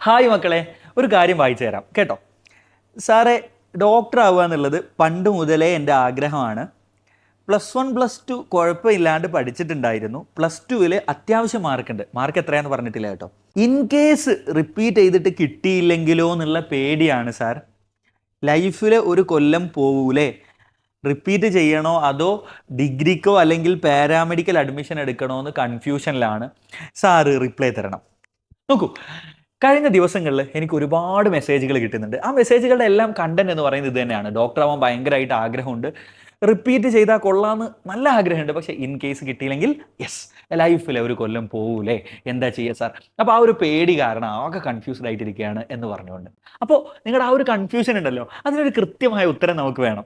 Hi മക്കളെ, ഒരു കാര്യം വായിച്ചു തരാം കേട്ടോ. സാറേ, ഡോക്ടർ ആവുക എന്നുള്ളത് പണ്ട് മുതലേ എൻ്റെ ആഗ്രഹമാണ്. +1 +2 കുഴപ്പമില്ലാണ്ട് പഠിച്ചിട്ടുണ്ടായിരുന്നു. +2 അത്യാവശ്യം മാർക്കുണ്ട്. മാർക്ക് എത്രയാന്ന് പറഞ്ഞിട്ടില്ല കേട്ടോ. ഇൻ കേസ് റിപ്പീറ്റ് ചെയ്തിട്ട് കിട്ടിയില്ലെങ്കിലോ എന്നുള്ള പേടിയാണ് സാർ. ലൈഫിൽ ഒരു കൊല്ലം പോവൂലേ, റിപ്പീറ്റ് ചെയ്യണോ അതോ ഡിഗ്രിക്കോ അല്ലെങ്കിൽ പാരാമെഡിക്കൽ അഡ്മിഷൻ എടുക്കണോ എന്ന് കൺഫ്യൂഷനിലാണ്. സാറ് റിപ്ലൈ തരണം. നോക്കൂ, കഴിഞ്ഞ ദിവസങ്ങളിൽ എനിക്ക് ഒരുപാട് മെസ്സേജുകൾ കിട്ടുന്നുണ്ട്. ആ മെസ്സേജുകളുടെ എല്ലാം കണ്ടന്റ് എന്ന് പറയുന്നത് ഇത് തന്നെയാണ്. ഡോക്ടർ ആവാൻ ഭയങ്കരമായിട്ട് ആഗ്രഹമുണ്ട്, റിപ്പീറ്റ് ചെയ്താൽ കൊള്ളാമെന്ന് നല്ല ആഗ്രഹമുണ്ട്, പക്ഷേ ഇൻ കേസ് കിട്ടിയില്ലെങ്കിൽ യെസ്, ലൈഫിൽ ഒരു കൊല്ലം പോകൂലേ, എന്താ ചെയ്യുക സാർ? അപ്പോൾ ആ ഒരു പേടി കാരണം ആകെ കൺഫ്യൂസ്ഡ് ആയിട്ടിരിക്കുകയാണ് എന്ന് പറഞ്ഞുകൊണ്ട്. അപ്പോൾ നിങ്ങളുടെ ആ ഒരു കൺഫ്യൂഷൻ ഉണ്ടല്ലോ, അതിനൊരു കൃത്യമായ ഉത്തരം നമുക്ക് വേണം.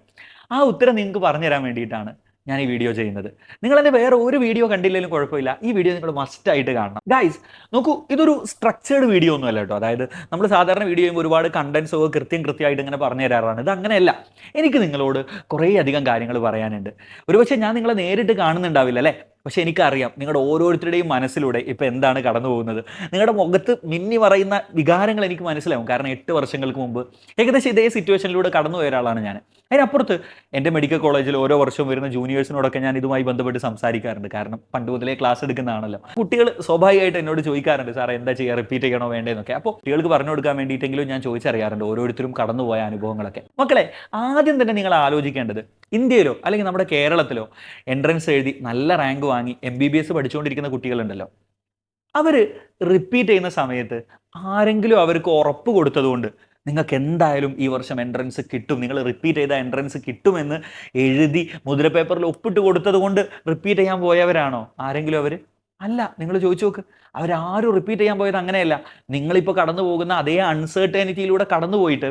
ആ ഉത്തരം നിങ്ങൾക്ക് പറഞ്ഞു തരാൻ വേണ്ടിയിട്ടാണ് ഞാൻ ഈ വീഡിയോ ചെയ്യുന്നത്. നിങ്ങൾ എൻ്റെ വേറെ ഒരു വീഡിയോ കണ്ടില്ലെങ്കിലും കുഴപ്പമില്ല, ഈ വീഡിയോ നിങ്ങൾ മസ്റ്റായിട്ട് കാണണം. ഗൈസ് നോക്കൂ, ഇതൊരു സ്ട്രക്ചേർഡ് വീഡിയോ ഒന്നും അല്ല കേട്ടോ. അതായത് നമ്മൾ സാധാരണ വീഡിയോ ചെയ്യുമ്പോൾ ഒരുപാട് കണ്ടൻസോ കൃത്യമായിട്ട് ഇങ്ങനെ പറഞ്ഞു തരാറാണ്. ഇത് അങ്ങനെയല്ല. എനിക്ക് നിങ്ങളോട് കുറേ അധികം കാര്യങ്ങൾ പറയാനുണ്ട്. ഒരുപക്ഷെ ഞാൻ നിങ്ങളെ നേരിട്ട് കാണുന്നുണ്ടാവില്ല അല്ലേ, പക്ഷെ എനിക്കറിയാം നിങ്ങളുടെ ഓരോരുത്തരുടെയും മനസ്സിലൂടെ ഇപ്പോൾ എന്താണ് കടന്നു പോകുന്നത്. നിങ്ങളുടെ മുഖത്ത് മിന്നി പറയുന്ന വികാരങ്ങൾ എനിക്ക് മനസ്സിലാവും. കാരണം 8 വർഷങ്ങൾക്ക് മുമ്പ് ഏകദേശം ഇതേ സിറ്റുവേഷനിലൂടെ കടന്നു പോയ ഒരാളാണ് ഞാൻ. അതിനപ്പുറത്ത് എൻ്റെ മെഡിക്കൽ കോളേജിൽ ഓരോ വർഷവും വരുന്ന ജൂനിയേഴ്സിനോടൊക്കെ ഞാൻ ഇതുമായി ബന്ധപ്പെട്ട് സംസാരിക്കാറുണ്ട്. കാരണം പണ്ട് മുതലേ ക്ലാസ് എടുക്കുന്നതാണല്ലോ. കുട്ടികൾ സ്വാഭാവികമായിട്ട് എന്നോട് ചോദിക്കാറുണ്ട്, സാറേ എന്താ ചെയ്യുക, റിപ്പീറ്റ് ചെയ്യണോ വേണ്ടതെന്നൊക്കെ. അപ്പോൾ കുട്ടികൾക്ക് പറഞ്ഞു കൊടുക്കാൻ വേണ്ടിയിട്ടെങ്കിലും ഞാൻ ചോദിച്ചറിയാറുണ്ട് ഓരോരുത്തരും കടന്നുപോയ അനുഭവങ്ങളൊക്കെ. മക്കളെ, ആദ്യം തന്നെ നിങ്ങൾ ആലോചിക്കേണ്ടത്, ഇന്ത്യയിലോ അല്ലെങ്കിൽ നമ്മുടെ കേരളത്തിലോ എൻട്രൻസ് എഴുതി നല്ല റാങ്ക് വാങ്ങി MBBS പഠിച്ചുകൊണ്ടിരിക്കുന്ന കുട്ടികളുണ്ടല്ലോ, അവർ റിപ്പീറ്റ് ചെയ്യുന്ന സമയത്ത് ആരെങ്കിലും അവർക്ക് ഉറപ്പ് കൊടുത്തതുകൊണ്ട് നിങ്ങൾക്ക് എന്തായാലും ഈ വർഷം എൻട്രൻസ് കിട്ടും, നിങ്ങൾ റിപ്പീറ്റ് ചെയ്ത എൻട്രൻസ് കിട്ടുമെന്ന് എഴുതി മുദ്രപേപ്പറിൽ ഒപ്പിട്ട് കൊടുത്തത് കൊണ്ട് റിപ്പീറ്റ് ചെയ്യാൻ പോയവരാണോ ആരെങ്കിലും അവർ? അല്ല. നിങ്ങൾ ചോദിച്ചു നോക്ക്, അവരാരും റിപ്പീറ്റ് ചെയ്യാൻ പോയത് അങ്ങനെയല്ല. നിങ്ങളിപ്പോൾ കടന്നു പോകുന്ന അതേ അൺസർട്ടനിറ്റിയിലൂടെ കടന്നു പോയിട്ട്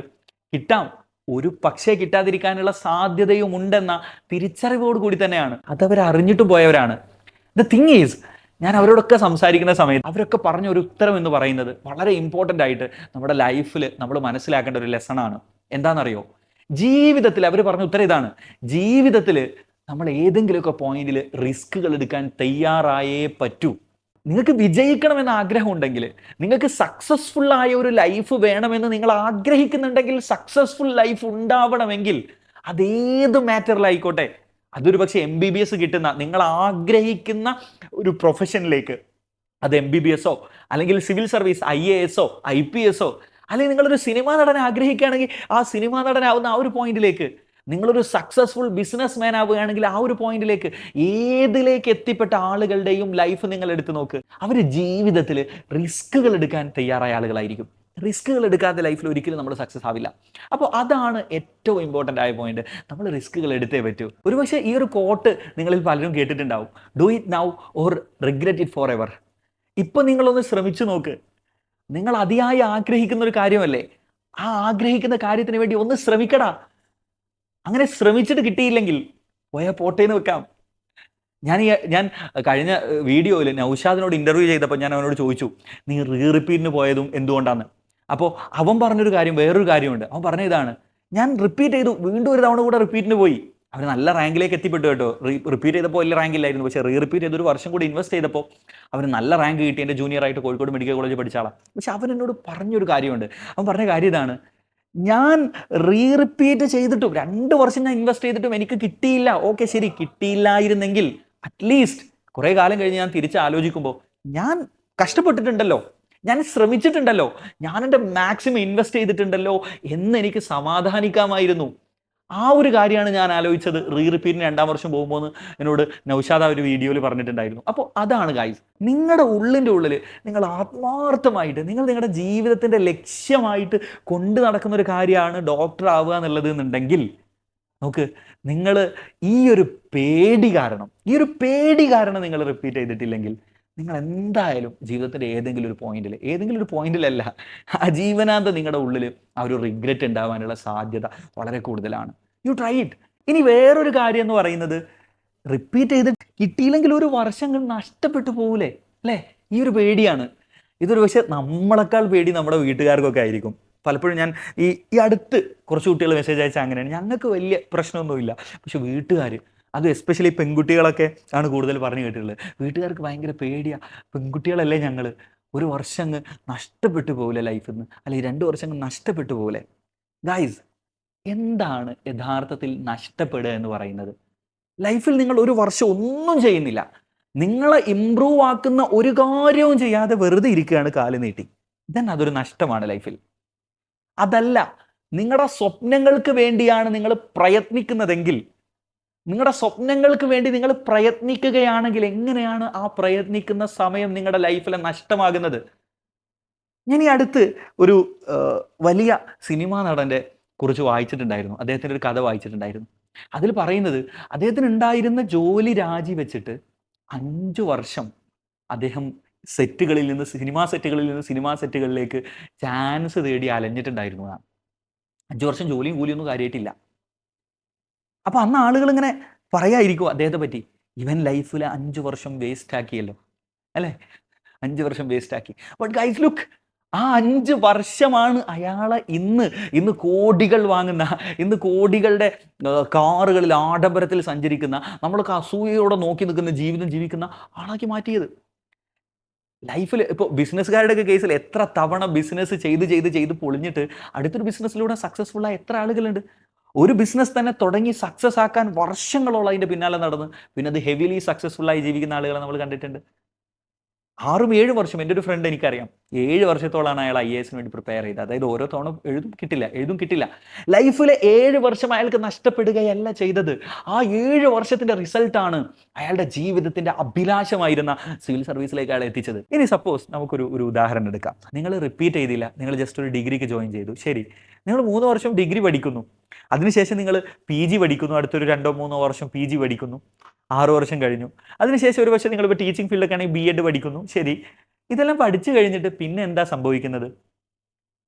കിട്ടാം, ഒരു പക്ഷേ കിട്ടാതിരിക്കാനുള്ള സാധ്യതയും ഉണ്ടെന്ന തിരിച്ചറിവോട് കൂടി തന്നെയാണ് അതവർ അറിഞ്ഞിട്ട് പോയവരാണ്. ദ തിങ് ഈസ്, ഞാൻ അവരോടൊക്കെ സംസാരിക്കുന്ന സമയത്ത് അവരൊക്കെ പറഞ്ഞ ഒരു ഉത്തരം എന്ന് പറയുന്നത് വളരെ ഇമ്പോർട്ടൻ്റ് ആയിട്ട് നമ്മുടെ ലൈഫിൽ നമ്മൾ മനസ്സിലാക്കേണ്ട ഒരു ലെസണാണ്. എന്താണെന്നറിയോ? ജീവിതത്തിൽ അവർ പറഞ്ഞ ഉത്തരം ഇതാണ്: ജീവിതത്തിൽ നമ്മൾ ഏതെങ്കിലുമൊക്കെ പോയിന്റിൽ റിസ്കുകൾ എടുക്കാൻ തയ്യാറായേ പറ്റൂ. നിങ്ങൾക്ക് വിജയിക്കണമെന്ന് ആഗ്രഹമുണ്ടെങ്കിൽ, നിങ്ങൾക്ക് സക്സസ്ഫുൾ ആയ ഒരു ലൈഫ് വേണമെന്ന് നിങ്ങൾ ആഗ്രഹിക്കുന്നുണ്ടെങ്കിൽ, സക്സസ്ഫുൾ ലൈഫ് ഉണ്ടാവണമെങ്കിൽ അതേത് മാറ്ററിലായിക്കോട്ടെ, അതൊരു പക്ഷേ MBBS കിട്ടുന്ന നിങ്ങൾ ആഗ്രഹിക്കുന്ന ഒരു പ്രൊഫഷനിലേക്ക്, അത് MBBS അല്ലെങ്കിൽ സിവിൽ സർവീസ് IAS IPS, അല്ലെങ്കിൽ നിങ്ങളൊരു സിനിമാ നടൻ ആഗ്രഹിക്കുകയാണെങ്കിൽ ആ സിനിമാ നടനാവുന്ന ആ ഒരു പോയിന്റിലേക്ക്, നിങ്ങളൊരു സക്സസ്ഫുൾ ബിസിനസ് മാൻ ആവുകയാണെങ്കിൽ ആ ഒരു പോയിന്റിലേക്ക്, ഏതിലേക്ക് എത്തിപ്പെട്ട ആളുകളുടെയും ലൈഫ് നിങ്ങൾ എടുത്തു നോക്ക്, അവർ ജീവിതത്തിൽ റിസ്കുകൾ എടുക്കാൻ തയ്യാറായ ആളുകളായിരിക്കും. റിസ്കുകൾ എടുക്കാത്ത ലൈഫിൽ ഒരിക്കലും നമ്മൾ സക്സസ് ആവില്ല. അപ്പോൾ അതാണ് ഏറ്റവും ഇമ്പോർട്ടൻ്റ് ആയ പോയിന്റ്. നമ്മൾ റിസ്കുകൾ എടുത്തേ പറ്റൂ. ഒരുപക്ഷെ ഈ ഒരു കോട്ട് നിങ്ങളിൽ പലരും കേട്ടിട്ടുണ്ടാവും: do it now or regret it for ever. ഇപ്പം നിങ്ങളൊന്ന് ശ്രമിച്ചു നോക്ക്. നിങ്ങൾ അതിയായി ആഗ്രഹിക്കുന്ന ഒരു കാര്യമല്ലേ, ആ ആഗ്രഹിക്കുന്ന കാര്യത്തിന് വേണ്ടി ഒന്ന് ശ്രമിക്കടാ. അങ്ങനെ ശ്രമിച്ചിട്ട് കിട്ടിയില്ലെങ്കിൽ പോയാൽ പോട്ടേന്ന് വെക്കാം. ഞാൻ കഴിഞ്ഞ വീഡിയോയിൽ നൗഷാദിനോട് ഇൻ്റർവ്യൂ ചെയ്തപ്പോൾ ഞാൻ അവനോട് ചോദിച്ചു, നീ റിപ്പീറ്റിന് പോയതും എന്തുകൊണ്ടാണ്? അപ്പോൾ അവൻ പറഞ്ഞൊരു കാര്യം, വേറൊരു കാര്യമുണ്ട്. അവൻ പറഞ്ഞ ഇതാണ്: ഞാൻ റിപ്പീറ്റ് ചെയ്തു, വീണ്ടും ഒരു തവണ കൂടെ റിപ്പീറ്റിന് പോയി, അവർ നല്ല റാങ്കിലേക്ക് എത്തിപ്പെട്ടു കേട്ടോ. റിപ്പീറ്റ് ചെയ്തപ്പോൾ വലിയ റാങ്ക് ഇല്ലായിരുന്നു, പക്ഷേ റിപ്പീറ്റ് ചെയ്ത് ഒരു വർഷം കൂടി ഇൻവെസ്റ്റ് ചെയ്തപ്പോൾ അവന് നല്ല റാങ്ക് കിട്ടി. എൻ്റെ ജൂനിയറായിട്ട് കോഴിക്കോട് മെഡിക്കൽ കോളേജ് പഠിച്ച ആളാണ്. പക്ഷെ അവൻ എന്നോട് പറഞ്ഞൊരു കാര്യമുണ്ട്. അവൻ പറഞ്ഞ കാര്യം ഇതാണ്: ഞാൻ റിപ്പീറ്റ് ചെയ്തിട്ടും 2 വർഷം ഞാൻ ഇൻവെസ്റ്റ് ചെയ്തിട്ടും എനിക്ക് കിട്ടിയില്ല. ഓക്കെ, ശരി, കിട്ടിയില്ലായിരുന്നെങ്കിൽ അറ്റ്ലീസ്റ്റ് കുറേ കാലം കഴിഞ്ഞ് ഞാൻ തിരിച്ച് ആലോചിക്കുമ്പോൾ ഞാൻ കഷ്ടപ്പെട്ടിട്ടുണ്ടല്ലോ, ഞാൻ ശ്രമിച്ചിട്ടുണ്ടല്ലോ, ഞാൻ എൻ്റെ മാക്സിമം ഇൻവെസ്റ്റ് ചെയ്തിട്ടുണ്ടല്ലോ എന്ന് എനിക്ക് സമാധാനിക്കാമായിരുന്നു. ആ ഒരു കാര്യമാണ് ഞാൻ ആലോചിച്ചത് റിപ്പീറ്റിന് 2ാം വർഷം പോകുമ്പോൾ എന്നോട് നൗഷാദ ഒരു വീഡിയോയിൽ പറഞ്ഞിട്ടുണ്ടായിരുന്നു. അപ്പോൾ അതാണ് ഗൈസ്, നിങ്ങളുടെ ഉള്ളിൻ്റെ ഉള്ളിൽ നിങ്ങൾ ആത്മാർത്ഥമായിട്ട് നിങ്ങളുടെ ജീവിതത്തിൻ്റെ ലക്ഷ്യമായിട്ട് കൊണ്ടു നടക്കുന്ന ഒരു കാര്യമാണ് ഡോക്ടർ ആവുക എന്നുള്ളത് എന്നുണ്ടെങ്കിൽ, നോക്ക്, നിങ്ങൾ ഈ ഒരു പേടി കാരണം നിങ്ങൾ റിപ്പീറ്റ് ചെയ്തിട്ടില്ലെങ്കിൽ, നിങ്ങൾ എന്തായാലും ജീവിതത്തിൻ്റെ ഏതെങ്കിലും ഒരു പോയിന്റിലല്ല, ആജീവനാന്തം നിങ്ങളുടെ ഉള്ളിൽ ആ ഒരു റിഗ്രറ്റ് ഉണ്ടാവാനുള്ള സാധ്യത വളരെ കൂടുതലാണ്. You try it. ഇനി വേറൊരു കാര്യം എന്ന് പറയുന്നത്, റിപ്പീറ്റ് ചെയ്ത് കിട്ടിയില്ലെങ്കിൽ ഒരു വർഷങ്ങൾ നഷ്ടപ്പെട്ടു പോകൂലേ അല്ലേ, ഈ ഒരു പേടിയാണ്. ഇതൊരു പക്ഷേ നമ്മളെക്കാൾ പേടി നമ്മുടെ വീട്ടുകാർക്കൊക്കെ ആയിരിക്കും. പലപ്പോഴും ഞാൻ ഈ അടുത്ത് കുറച്ച് കുട്ടികൾ മെസ്സേജ് അയച്ചാൽ അങ്ങനെയാണ്, ഞങ്ങൾക്ക് വലിയ പ്രശ്നമൊന്നുമില്ല, പക്ഷെ വീട്ടുകാർ, അത് എസ്പെഷ്യലി പെൺകുട്ടികളൊക്കെ ആണ് കൂടുതൽ പറഞ്ഞു കേട്ടിട്ടുള്ളത്, വീട്ടുകാർക്ക് ഭയങ്കര പേടിയാണ്. പെൺകുട്ടികളല്ലേ ഞങ്ങൾ, ഒരു വർഷം അങ്ങ് നഷ്ടപ്പെട്ടു പോകില്ലേ ലൈഫിൽ നിന്ന്, അല്ലെങ്കിൽ 2 വർഷം അങ്ങ് നഷ്ടപ്പെട്ടു പോകില്ലേ? ഗൈസ്, എന്താണ് യഥാർത്ഥത്തിൽ നഷ്ടപ്പെടുക എന്ന് പറയുന്നത്? ലൈഫിൽ നിങ്ങൾ ഒരു വർഷം ഒന്നും ചെയ്യുന്നില്ല, നിങ്ങളെ ഇമ്പ്രൂവ് ആക്കുന്ന ഒരു കാര്യവും ചെയ്യാതെ വെറുതെ ഇരിക്കുകയാണ് കാല് നീട്ടി. ദെൻ അതൊരു നഷ്ടമാണ് ലൈഫിൽ. അതല്ല, നിങ്ങളുടെ സ്വപ്നങ്ങൾക്ക് വേണ്ടിയാണ് നിങ്ങൾ പ്രയത്നിക്കുന്നതെങ്കിൽ, നിങ്ങളുടെ സ്വപ്നങ്ങൾക്ക് വേണ്ടി നിങ്ങൾ പ്രയത്നിക്കുകയാണെങ്കിൽ എങ്ങനെയാണ് ആ പ്രയത്നിക്കുന്ന സമയം നിങ്ങളുടെ ലൈഫിൽ നഷ്ടമാകുന്നത്? ഞാൻ ഈ അടുത്ത് ഒരു വലിയ സിനിമാ നടൻ്റെ കുറിച്ച് വായിച്ചിട്ടുണ്ടായിരുന്നു. അദ്ദേഹത്തിൻ്റെ ഒരു കഥ വായിച്ചിട്ടുണ്ടായിരുന്നു. അതിൽ പറയുന്നത്, അദ്ദേഹത്തിന് ഉണ്ടായിരുന്ന ജോലി രാജിവെച്ചിട്ട് 5 വർഷം അദ്ദേഹം സെറ്റുകളിൽ നിന്ന് സിനിമാ സെറ്റുകളിലേക്ക് ചാൻസ് തേടി അലഞ്ഞിട്ടുണ്ടായിരുന്നു. 5 വർഷം ജോലിയും കൂലിയൊന്നും കാര്യമായിട്ടില്ല. അപ്പൊ അന്ന് ആളുകൾ ഇങ്ങനെ പറയായിരിക്കും അദ്ദേഹത്തെ പറ്റി, ഇവൻ ലൈഫിൽ 5 വർഷം വേസ്റ്റ് ആക്കിയല്ലോ, അല്ലേ? 5 വർഷം വേസ്റ്റ് ആക്കി. ബട്ട് ഗൈസ് ലുക്ക്, ആ 5 വർഷമാണ് അയാളെ ഇന്ന് കോടികൾ വാങ്ങുന്ന, ഇന്ന് കോടികളുടെ കാറുകളിൽ ആഡംബരത്തിൽ സഞ്ചരിക്കുന്ന, നമ്മളൊക്കെ അസൂയയോടെ നോക്കി നിൽക്കുന്ന ജീവിതം ജീവിക്കുന്ന ആളാക്കി മാറ്റിയത്. ലൈഫിൽ ഇപ്പോൾ ബിസിനസ്സുകാരുടെയൊക്കെ കേസിൽ എത്ര തവണ ബിസിനസ് ചെയ്ത് പൊളിഞ്ഞിട്ട് അടുത്തൊരു ബിസിനസ്സിലൂടെ സക്സസ്ഫുൾ ആയ എത്ര ആളുകളുണ്ട്? ഒരു ബിസിനസ് തന്നെ തുടങ്ങി സക്സസ് ആക്കാൻ വർഷങ്ങളോളം അതിൻ്റെ പിന്നാലെ നടന്ന് പിന്നെ അത് ഹെവിലി സക്സസ്ഫുൾ ആയി ജീവിക്കുന്ന ആളുകളെ നമ്മൾ കണ്ടിട്ടുണ്ട്. 6-7 വർഷം. എൻ്റെ ഒരു ഫ്രണ്ട് എനിക്കറിയാം, 7 വർഷത്തോളാണ് അയാൾ IAS വേണ്ടി പ്രിപ്പയർ ചെയ്തത്. അതായത് ഓരോ തവണ എഴുതും കിട്ടില്ല. ലൈഫിലെ 7 വർഷം അയാൾക്ക് നഷ്ടപ്പെടുകയല്ല ചെയ്തത്. ആ 7 വർഷത്തിന്റെ റിസൾട്ടാണ് അയാളുടെ ജീവിതത്തിന്റെ അഭിലാഷമായിരുന്ന സിവിൽ സർവീസിലേക്ക് അയാൾ എത്തിച്ചത്. ഇനി സപ്പോസ് നമുക്കൊരു ഉദാഹരണം എടുക്കാം. നിങ്ങൾ റിപ്പീറ്റ് ചെയ്തില്ല, നിങ്ങൾ ജസ്റ്റ് ഒരു ഡിഗ്രിക്ക് ജോയിൻ ചെയ്തു. ശരി, നിങ്ങൾ 3 വർഷം ഡിഗ്രി പഠിക്കുന്നു, അതിനുശേഷം നിങ്ങൾ PG പഠിക്കുന്നു, അടുത്തൊരു 2-3 വർഷം PG പഠിക്കുന്നു, 6 വർഷം കഴിഞ്ഞു. അതിനുശേഷം ഒരു പക്ഷേ നിങ്ങളിപ്പോൾ ടീച്ചിങ് ഫീൽഡൊക്കെ ആണെങ്കിൽ BEd പഠിക്കുന്നു. ശരി, ഇതെല്ലാം പഠിച്ചു കഴിഞ്ഞിട്ട് പിന്നെ എന്താ സംഭവിക്കുന്നത്?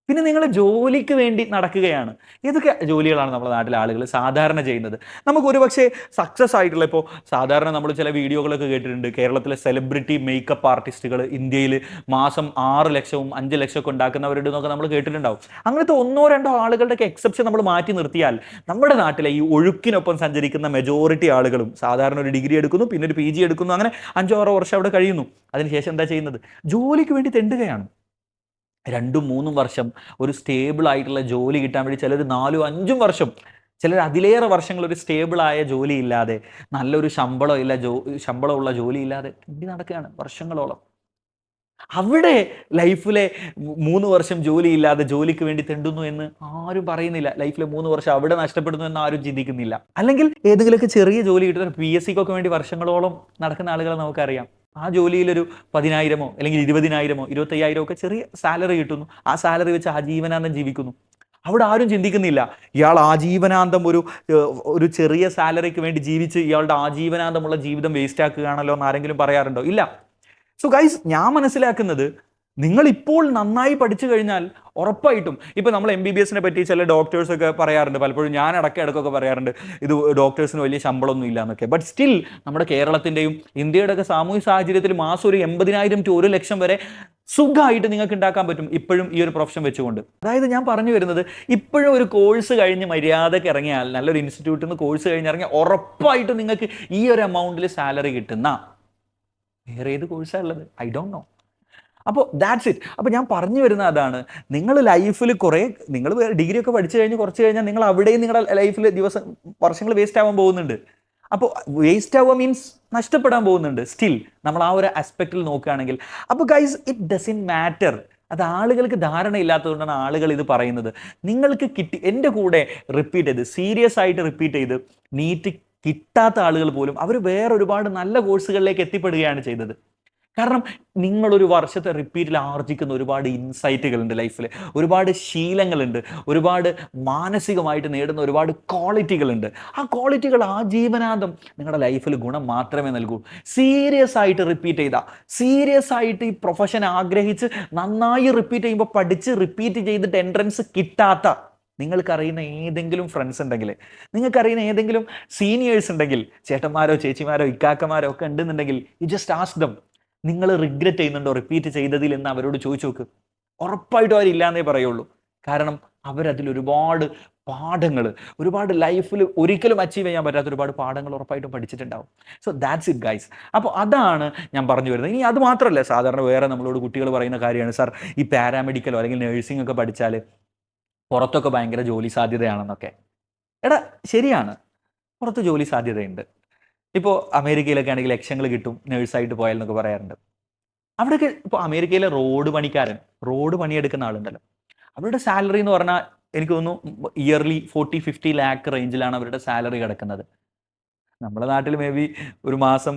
പിന്നെ നിങ്ങൾ ജോലിക്ക് വേണ്ടി നടക്കുകയാണ്. ഏതൊക്കെ ജോലികളാണ് നമ്മുടെ നാട്ടിലെ ആളുകൾ സാധാരണ ചെയ്യുന്നത്? നമുക്ക് ഒരുപക്ഷെ സക്സസ് ആയിട്ടുള്ള, ഇപ്പോൾ സാധാരണ നമ്മൾ ചില വീഡിയോകളൊക്കെ കേട്ടിട്ടുണ്ട്, കേരളത്തിലെ സെലിബ്രിറ്റി മേക്കപ്പ് ആർട്ടിസ്റ്റുകൾ ഇന്ത്യയിൽ മാസം 6 ലക്ഷവും 5 ലക്ഷമൊക്കെ ഉണ്ടാക്കുന്നവരുടെ എന്നൊക്കെ നമ്മൾ കേട്ടിട്ടുണ്ടാവും. അങ്ങനത്തെ 1-2 ആളുകളുടെയൊക്കെ എക്സെപ്ഷൻ നമ്മൾ മാറ്റി നിർത്തിയാൽ നമ്മുടെ നാട്ടിലെ ഈ ഒഴുക്കിനൊപ്പം സഞ്ചരിക്കുന്ന മെജോറിറ്റി ആളുകളും സാധാരണ ഒരു ഡിഗ്രി എടുക്കുന്നു, പിന്നെ ഒരു PG എടുക്കുന്നു, അങ്ങനെ 5-6 വർഷം അവിടെ കഴിയുന്നു. അതിനുശേഷം എന്താ ചെയ്യുന്നത്? ജോലിക്ക് വേണ്ടി തെണ്ടുകയാണ്. 2-3 വർഷം ഒരു സ്റ്റേബിൾ ആയിട്ടുള്ള ജോലി കിട്ടാൻ വേണ്ടി ചിലർ 4-5 വർഷം, ചിലർ അതിലേറെ വർഷങ്ങൾ ഒരു സ്റ്റേബിൾ ആയ ജോലി ഇല്ലാതെ, നല്ലൊരു ശമ്പളമുള്ള ജോലി ഇല്ലാതെ നടക്കുകയാണ് വർഷങ്ങളോളം. അവിടെ ലൈഫിലെ 3 വർഷം ജോലി ഇല്ലാതെ ജോലിക്ക് വേണ്ടി തെണ്ടുന്നു എന്ന് ആരും പറയുന്നില്ല. ലൈഫിലെ 3 വർഷം അവിടെ നഷ്ടപ്പെടുന്നു എന്ന് ആരും ചിന്തിക്കുന്നില്ല. അല്ലെങ്കിൽ ഏതെങ്കിലുമൊക്കെ ചെറിയ ജോലി കിട്ടുന്ന PSCക്കൊക്കെ വേണ്ടി വർഷങ്ങളോളം നടക്കുന്ന ആളുകളെ നമുക്കറിയാം. ആ ജോലിയിലൊരു 10,000 അല്ലെങ്കിൽ 20,000 25,000 ഒക്കെ ചെറിയ സാലറി കിട്ടുന്നു. ആ സാലറി വെച്ച് ആജീവനാന്തം ജീവിക്കുന്നു. അവിടെ ആരും ചിന്തിക്കുന്നില്ല, ഇയാൾ ആജീവനാന്തം ഒരു ചെറിയ സാലറിക്ക് വേണ്ടി ജീവിച്ച് ഇയാളുടെ ആജീവനാന്തമുള്ള ജീവിതം വേസ്റ്റ് ആക്കുകയാണല്ലോ എന്ന് ആരെങ്കിലും പറയാറുണ്ടോ? ഇല്ല. സോ ഗൈസ്, ഞാൻ മനസ്സിലാക്കുന്നത്, നിങ്ങൾ ഇപ്പോൾ നന്നായി പഠിച്ചു കഴിഞ്ഞാൽ ഉറപ്പായിട്ടും, ഇപ്പം നമ്മൾ MBBSനെ പറ്റി ചില ഡോക്ടേഴ്സൊക്കെ പറയാറുണ്ട്, പലപ്പോഴും ഞാൻ ഇടയ്ക്കൊക്കെ പറയാറുണ്ട്, ഇത് ഡോക്ടേഴ്സിന് വലിയ ശമ്പളമൊന്നും ഇല്ല എന്നൊക്കെ. ബട്ട് സ്റ്റിൽ നമ്മുടെ കേരളത്തിൻ്റെയും ഇന്ത്യയുടെ ഒക്കെ സാമൂഹ്യ സാഹചര്യത്തിൽ മാസം ഒരു 80,000 to 1 ലക്ഷം വരെ സുഖമായിട്ട് നിങ്ങൾക്ക് ഉണ്ടാക്കാൻ പറ്റും ഇപ്പോഴും ഈ ഒരു പ്രൊഫഷൻ വെച്ചുകൊണ്ട്. അതായത് ഞാൻ പറഞ്ഞു വരുന്നത്, ഇപ്പോഴും ഒരു കോഴ്സ് കഴിഞ്ഞ് മര്യാദക്ക് ഇറങ്ങിയാൽ, നല്ലൊരു ഇൻസ്റ്റിറ്റ്യൂട്ടിൽ നിന്ന് കോഴ്സ് കഴിഞ്ഞ് ഇറങ്ങിയാൽ ഉറപ്പായിട്ടും നിങ്ങൾക്ക് ഈ ഒരു എമൗണ്ടിൽ സാലറി കിട്ടുന്ന വേറെ ഏത് കോഴ്സാണ് ഉള്ളത്? I don't know. അപ്പോൾ ദാറ്റ്സ് ഇറ്റ്. അപ്പോൾ ഞാൻ പറഞ്ഞു വരുന്ന അതാണ്, നിങ്ങൾ ലൈഫിൽ നിങ്ങൾ ഡിഗ്രി ഒക്കെ പഠിച്ചു കഴിഞ്ഞ് കുറച്ച് കഴിഞ്ഞാൽ നിങ്ങൾ അവിടെയും നിങ്ങളുടെ ലൈഫിൽ വർഷങ്ങൾ വേസ്റ്റ് ആവാൻ പോകുന്നുണ്ട്. അപ്പോൾ വേസ്റ്റ് ആവുക മീൻസ് നഷ്ടപ്പെടാൻ പോകുന്നുണ്ട്. സ്റ്റിൽ നമ്മൾ ആ ഒരു ആസ്പെക്റ്റിൽ നോക്കുകയാണെങ്കിൽ, അപ്പോൾ ഗൈസ്, ഇറ്റ് ഡസൻറ്റ് മാറ്റർ. അത് ആളുകൾക്ക് ധാരണയില്ലാത്തതുകൊണ്ടാണ് ആളുകൾ ഇത് പറയുന്നത്. നിങ്ങൾക്ക് കിട്ടി, എൻ്റെ കൂടെ റിപ്പീറ്റ് ചെയ്ത്, സീരിയസ് ആയിട്ട് റിപ്പീറ്റ് ചെയ്ത് നീറ്റ് കിട്ടാത്ത ആളുകൾ പോലും അവർ വേറെ ഒരുപാട് നല്ല കോഴ്സുകളിലേക്ക് എത്തിപ്പെടുകയാണ് ചെയ്തത്. കാരണം നിങ്ങളൊരു വർഷത്തെ റിപ്പീറ്റിൽ ആർജിക്കുന്ന ഒരുപാട് ഇൻസൈറ്റുകളുണ്ട് ലൈഫിൽ, ഒരുപാട് ശീലങ്ങളുണ്ട്, ഒരുപാട് മാനസികമായിട്ട് നേടുന്ന ഒരുപാട് ക്വാളിറ്റികളുണ്ട്. ആ ക്വാളിറ്റികൾ ആജീവനാന്തം നിങ്ങളുടെ ലൈഫിൽ ഗുണം മാത്രമേ നൽകൂ. സീരിയസ് ആയിട്ട് റിപ്പീറ്റ് ചെയ്താൽ, സീരിയസ് ആയിട്ട് ഈ പ്രൊഫഷൻ ആഗ്രഹിച്ച് നന്നായി റിപ്പീറ്റ് ചെയ്യുമ്പോൾ പഠിച്ച് റിപ്പീറ്റ് ചെയ്തിട്ട് എൻട്രൻസ് കിട്ടാത്ത നിങ്ങൾക്കറിയുന്ന ഏതെങ്കിലും ഫ്രണ്ട്സ് ഉണ്ടെങ്കിൽ, നിങ്ങൾക്കറിയുന്ന ഏതെങ്കിലും സീനിയേഴ്സ് ഉണ്ടെങ്കിൽ, ചേട്ടന്മാരോ ചേച്ചിമാരോ ഇക്കാക്കമാരോ ഒക്കെ ഉണ്ടെന്നുണ്ടെങ്കിൽ, യു ജസ്റ്റ് ആസ്ക് ദം, നിങ്ങൾ റിഗ്രറ്റ് ചെയ്യുന്നുണ്ടോ റിപ്പീറ്റ് ചെയ്തതിൽ എന്ന് അവരോട് ചോദിച്ചു നോക്ക്. ഉറപ്പായിട്ടും അവരില്ലാന്നേ പറയുള്ളൂ. കാരണം അവരതിൽ ഒരുപാട് പാഠങ്ങൾ, ഒരുപാട് ലൈഫിൽ ഒരിക്കലും അച്ചീവ് ചെയ്യാൻ പറ്റാത്ത ഒരുപാട് പാഠങ്ങൾ ഉറപ്പായിട്ടും പഠിച്ചിട്ടുണ്ടാവും. So that's it guys. അപ്പോൾ അതാണ് ഞാൻ പറഞ്ഞു വരുന്നത്. ഇനി അത് മാത്രമല്ല, സാധാരണ വേറെ നമ്മളോട് കുട്ടികൾ പറയുന്ന കാര്യമാണ്, സാർ ഈ പാരാമെഡിക്കലോ അല്ലെങ്കിൽ നഴ്സിംഗ് ഒക്കെ പഠിച്ചാൽ പുറത്തൊക്കെ ഭയങ്കര ജോലി സാധ്യതയാണെന്നൊക്കെ. എടാ ശരിയാണ്, പുറത്ത് ജോലി സാധ്യതയുണ്ട്. ഇപ്പോൾ അമേരിക്കയിലൊക്കെ ആണെങ്കിൽ ലക്ഷങ്ങൾ കിട്ടും നേഴ്സായിട്ട് പോയാൽ എന്നൊക്കെ പറയാറുണ്ട്. അവിടെയൊക്കെ ഇപ്പോൾ അമേരിക്കയിലെ റോഡ് പണിയെടുക്കുന്ന ആളുണ്ടല്ലോ, അവരുടെ സാലറി എന്ന് പറഞ്ഞാൽ എനിക്ക് തോന്നുന്നു ഇയർലി 40-50 ലാക്ക് റേഞ്ചിലാണ് അവരുടെ സാലറി കിടക്കുന്നത്. നമ്മുടെ നാട്ടിൽ മേ ബി ഒരു മാസം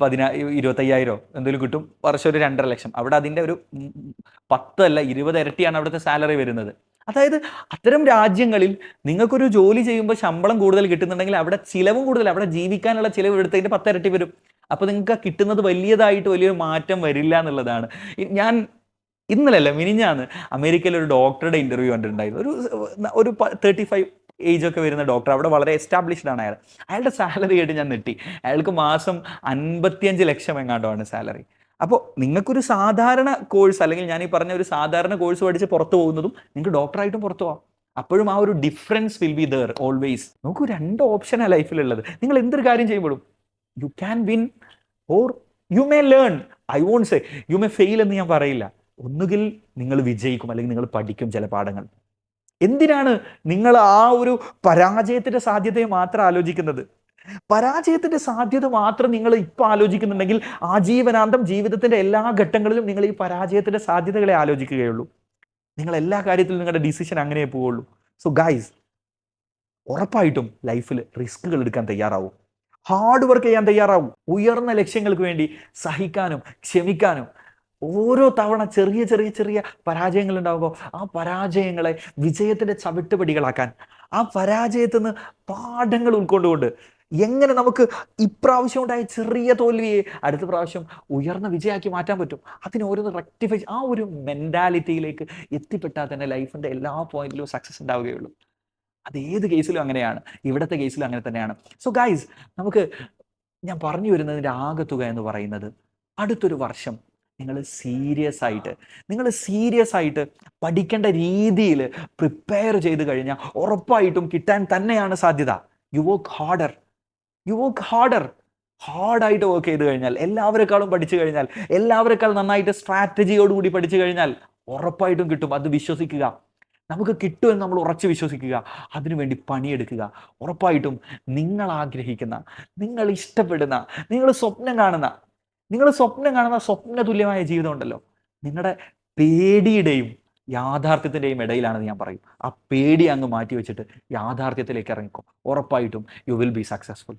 25,000 എന്തെങ്കിലും കിട്ടും, വർഷം ഒരു 2.5 ലക്ഷം. അവിടെ അതിൻ്റെ ഒരു 10 അല്ല 20 ഇരട്ടിയാണ് അവിടുത്തെ സാലറി വരുന്നത്. അതായത് അത്തരം രാജ്യങ്ങളിൽ നിങ്ങൾക്കൊരു ജോലി ചെയ്യുമ്പോൾ ശമ്പളം കൂടുതൽ കിട്ടുന്നുണ്ടെങ്കിൽ അവിടെ ചിലവും കൂടുതൽ, അവിടെ ജീവിക്കാനുള്ള ചിലവ് എടുത്തതിൻ്റെ 10 ഇരട്ടി വരും. അപ്പോൾ നിങ്ങൾക്ക് കിട്ടുന്നത് വലിയതായിട്ട് വലിയൊരു മാറ്റം വരില്ല എന്നുള്ളതാണ്. ഞാൻ ഇന്നലല്ല മിനിഞ്ഞാന്ന് അമേരിക്കയിൽ ഒരു ഡോക്ടറുടെ ഇൻ്റർവ്യൂ കണ്ടിട്ടുണ്ടായിരുന്നു. ഒരു 35 ഏജ് ഒക്കെ വരുന്ന ഡോക്ടർ, അവിടെ വളരെ എസ്റ്റാബ്ലിഷ്ഡ് ആണ് അയാൾ. അയാളുടെ സാലറി ആയിട്ട് ഞാൻ നെട്ടി. അയാൾക്ക് മാസം 55 ലക്ഷം എങ്ങാണ്ടാണ് സാലറി. അപ്പോൾ നിങ്ങൾക്കൊരു സാധാരണ കോഴ്സ്, അല്ലെങ്കിൽ ഞാൻ ഈ പറഞ്ഞ ഒരു സാധാരണ കോഴ്സ് പഠിച്ച് പുറത്തു പോകുന്നതും നിങ്ങൾക്ക് ഡോക്ടറായിട്ടും പുറത്തു പോകാം. അപ്പോഴും ആ ഒരു difference will be there always. നമുക്ക് 2 ഓപ്ഷനാണ് ലൈഫിലുള്ളത്. നിങ്ങൾ എന്തൊരു കാര്യം ചെയ്യുമ്പോഴും you can win or you may learn. I won't say you may fail എന്ന് ഞാൻ പറയില്ല. ഒന്നുകിൽ നിങ്ങൾ വിജയിക്കും അല്ലെങ്കിൽ നിങ്ങൾ പഠിക്കും ചില പാഠങ്ങൾ. എന്തിനാണ് നിങ്ങൾ ആ ഒരു പരാജയത്തിന്റെ സാധ്യതയെ മാത്രം ആലോചിക്കുന്നത്? പരാജയത്തിന്റെ സാധ്യത മാത്രം നിങ്ങൾ ഇപ്പം ആലോചിക്കുന്നുണ്ടെങ്കിൽ ആജീവനാന്തം ജീവിതത്തിന്റെ എല്ലാ ഘട്ടങ്ങളിലും നിങ്ങൾ ഈ പരാജയത്തിന്റെ സാധ്യതകളെ ആലോചിക്കുകയുള്ളൂ. നിങ്ങൾ എല്ലാ കാര്യത്തിലും നിങ്ങളുടെ ഡിസിഷൻ അങ്ങനെ പോവുള്ളൂ. സോ ഗൈസ്, ഉറപ്പായിട്ടും ലൈഫിൽ റിസ്കുകൾ എടുക്കാൻ തയ്യാറാവും, ഹാർഡ് വർക്ക് ചെയ്യാൻ തയ്യാറാവും. ഉയർന്ന ലക്ഷ്യങ്ങൾക്ക് വേണ്ടി സഹിക്കാനും ക്ഷമിക്കാനും. ഓരോ തവണ ചെറിയ ചെറിയ ചെറിയ പരാജയങ്ങൾ ഉണ്ടാകുമ്പോൾ ആ പരാജയങ്ങളെ വിജയത്തിന്റെ ചവിട്ടുപടികളാക്കാൻ, ആ പരാജയത്തിൽ നിന്ന് പാഠങ്ങൾ ഉൾക്കൊണ്ടുകൊണ്ട് എങ്ങനെ നമുക്ക് ഇപ്രാവശ്യം ഉണ്ടായ ചെറിയ തോൽവിയെ അടുത്ത പ്രാവശ്യം ഉയർന്ന വിജയമാക്കി മാറ്റാൻ പറ്റും, അതിന് ഓരോന്ന് റെക്ടിഫൈ, ആ ഒരു മെന്റാലിറ്റിയിലേക്ക് എത്തിപ്പെട്ടാൽ തന്നെ ലൈഫിന്റെ എല്ലാ പോയിന്റിലും സക്സസ് ഉണ്ടാവുകയുള്ളൂ. അത് ഏത് കേസിലും അങ്ങനെയാണ്, ഇവിടുത്തെ കേസിലും അങ്ങനെ തന്നെയാണ്. സോ ഗൈസ്, നമുക്ക് ഞാൻ പറഞ്ഞു വരുന്നതിൻ്റെ ആകെത്തുക എന്ന് പറയുന്നത്, അടുത്തൊരു വർഷം നിങ്ങൾ സീരിയസ് ആയിട്ട് പഠിക്കേണ്ട രീതിയിൽ പ്രിപ്പയർ ചെയ്ത് കഴിഞ്ഞാൽ ഉറപ്പായിട്ടും കിട്ടാൻ തന്നെയാണ് സാധ്യത. You work harder. ഹാർഡായിട്ട് വർക്ക് ചെയ്ത് കഴിഞ്ഞാൽ, എല്ലാവരെക്കാളും പഠിച്ചു കഴിഞ്ഞാൽ, എല്ലാവരെക്കാളും നന്നായിട്ട് സ്ട്രാറ്റജിയോടുകൂടി പഠിച്ചു കഴിഞ്ഞാൽ ഉറപ്പായിട്ടും കിട്ടും. അത് വിശ്വസിക്കുക. നമുക്ക് കിട്ടുമെന്ന് നമ്മൾ ഉറച്ചു വിശ്വസിക്കുക. അതിനുവേണ്ടി പണിയെടുക്കുക. ഉറപ്പായിട്ടും നിങ്ങൾ ആഗ്രഹിക്കുന്ന, നിങ്ങൾ ഇഷ്ടപ്പെടുന്ന, നിങ്ങൾ സ്വപ്നം കാണുന്ന സ്വപ്ന തുല്യമായ ജീവിതം ഉണ്ടല്ലോ, നിങ്ങളുടെ പേടിയുടെയും യാഥാർത്ഥ്യത്തിൻ്റെയും ഇടയിലാണെന്ന് ഞാൻ പറയും. ആ പേടി അങ്ങ് മാറ്റി വെച്ചിട്ട് യാഥാർത്ഥ്യത്തിലേക്ക് ഇറങ്ങിക്കോ. ഉറപ്പായിട്ടും യു വിൽ ബി സക്സസ്ഫുൾ.